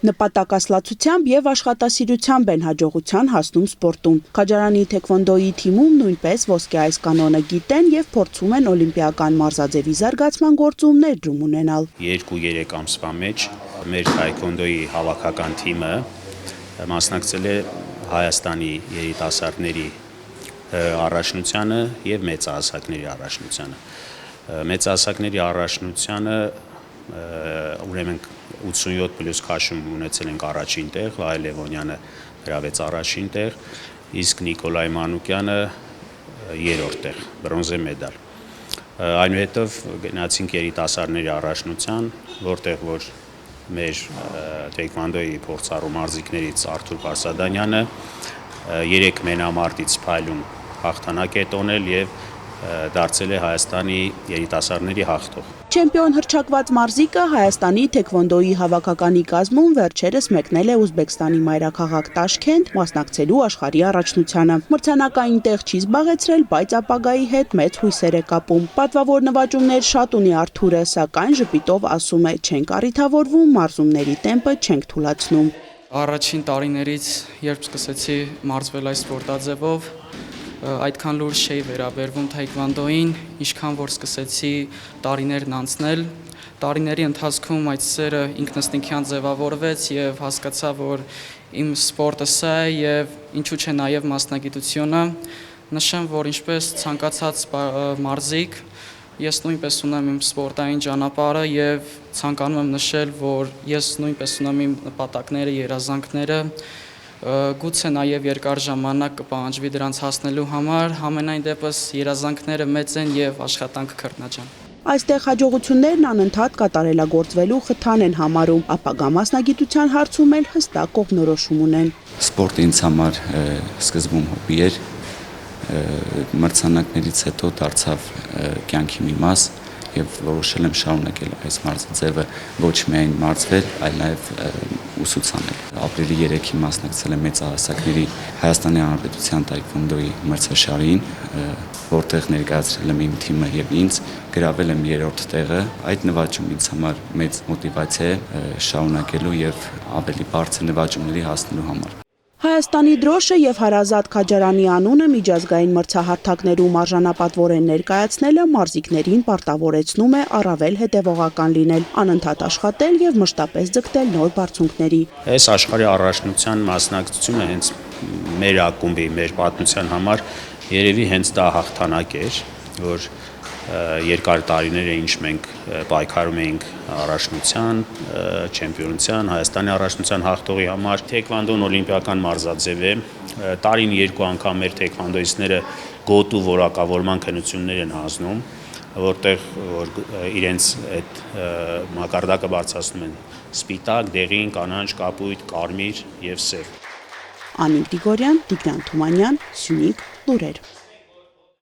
Նպատակասլացությամբ եւ աշխատասիրությամբ են հաջողության հասնում սպորտում։ Քաջարանի թեքվոնդոյի թիմում նույնպես ոսկե այս կանոնը գիտեն եւ փորձում են օլիմպիական մարզաձևի զարգացման գործում ներդրում ունենալ։ 2-3 ամսվա մեջ մեր թեքվոնդոյի հավաքական թիմը մասնակցել է Հայաստանի երիտասարդների առաջնությանը եւ մեծահասակների առաջնությանը։ Մեծահասակների առաջնությանը ուրեմն 87 պլյուս քաշում ունեցել ենք առաջին տեղ, Վահե Լևոնյանը գրավեց առաջին տեղ, իսկ Նիկոլայ Մանուկյանը երրորդ տեղ, բրոնզե մեդալ։ Այնուհետև գնացինք երիտասարդների առաջնության, որտեղ որ մեր թեքվոնդոյի փորձառու մարզիկներից Արթուր Պարսադանյանը 3 մենամարտից փայլուն հաղթանակ է տոնել եւ դարձել է Հայաստանի երիտասարդների հաղթող։ Չեմպիոն հռչակված մարզիկը Հայաստանի թեքվոնդոյի հավաքականի կազմում վերջերս մեկնել է Ուզբեկստանի մայրաքաղաք Տաշքենտ մասնակցելու աշխարհի առաջնությանը։ Մրցանակային տեղ չի զբաղեցրել, բայց ապագայի հետ մեծ հույսեր է կապում։ Պատվավոր նվաճումներ շատ ունի Արթուրը, սակայն ժպիտով ասում է՝ չենք առիթավորվում, մարզումների տեմպը չենք թուլացնում։ Առաջին տարիներից, երբ սկսեցի մարզվել այս սպորտաձևով, այդքան լուրջ չէի վերաբերվում թեքվոնդոյին, ինչքան որ սկսեցի տարիներն անցնել, տարիների ընթացքում այդ սերը ինքնըստինքյան ձևավորվեց եւ հասկացա, որ իմ սպորտը սա է եւ ինչու՞ չէ նաեւ մասնագիտությունը, նշեմ, որ ինչպես ցանկացած մարզիկ, ես նույնպես ունեմ իմ սպորտային ճանապարհը եւ ցանկանում եմ նշել, որ ես նույնպես ունեմ իմ նպատակները, երազանքները, գուցե նաև երկար ժամանակ կպահանջվի դրանց հասնելու համար, համենայն դեպս երազանքները մեծ են եւ աշխատանքը քրտնաջան։ Այստեղ հաջողություններն անընդհատ կատարելագործվելու խթան են համարում, ապագա մասնագիտության հարցում էլ հստակ կողմնորոշում ունեն։ Սպորտը ինձ համար սկզբում հոբբի էր, մրցանակներից հետո դարձավ կյանքի մի մաս եւ որոշել եմ շարունակել այս մարզաձևը ոչ միայն մարզվել, այլ նաեւ ուսուցանել։ Ապրիլի 3-ին մասնակցել եմ մեծահասակների Հայաստանի Հանրապետության տայքվոնդոյի մրցաշարին, որտեղ ներկայացրել եմ իմ թիմը եւ ինձ, գրավել եմ երրորդ տեղը։ Այդ նվաճումը ինձ համար մեծ մոտիվացիա է շարունակելու եւ ավելի բարձր նվաճումների հասնելու համար։ Հայաստանի դրոշը եւ Հարազատ Քաջարանի անունը միջազգային մրցահարթակներում արժանապատվոր են ներկայացնելը մարզիկներին պարտավորեցնում է առավել հետևողական լինել, անընդհատ աշխատել եւ մշտապես ձգտել նոր բարձունքների։ Այս աշխարհի առաջնության մասնակցությունը հենց մեր ակումբի, մեր պատմության համար երևի հենց դա հաղթանակ էր, որ երկար տարիներ է ինչ մենք պայքարում էինք առաջնության, չեմպիոնության, Հայաստանի առաջնության հաղթողի համար։ Թեքվոնդոն օլիմպիական մարզաձև է, տարին 2 անգամ մեր թեքվոնդոիստները գոտու որակավորման քննություններ են հանձնում, որտեղ որ իրենց այդ մակարդակը բարձրացնում են սպիտակ, դեղին, կանաչ, կապույտ, կարմիր եւ սև։ Անիլ Տիգորյան, Տիգրան Թումանյան, Սյունիք, լուրեր։